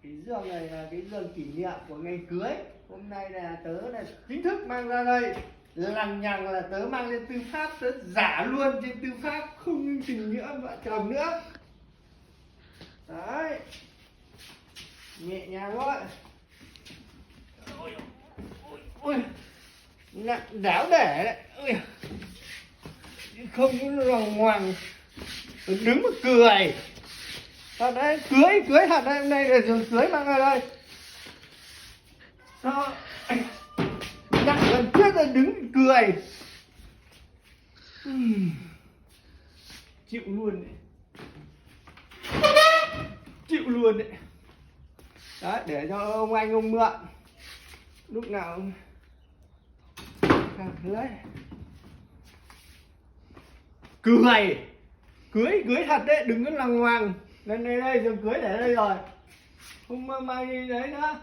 Cái giường này là cái giường kỷ niệm của ngày cưới. Hôm nay là tớ là chính thức mang ra đây. Lằng nhằng là tớ mang lên Tư Pháp, tớ giả luôn trên Tư Pháp, không tình nghĩa vợ chồng nữa. Đấy, nhẹ nhàng thôi. Ôi, ôi, ôi. Nặng đáo để đấy. Ôi. Không có lòng hoàng, đứng mà cười. Thật đấy, cưới thật đấy, hôm nay là giường cưới mang ra đây. Sao nặng lần trước là đứng cười. Chịu luôn đấy, chịu luôn đấy. Đấy, để cho ông anh ông mượn lúc nào cưới. Cưới thật đấy, đừng có lằng ngoằng. Lên đây đây, giường cưới để đây rồi, không mang đi đấy nữa.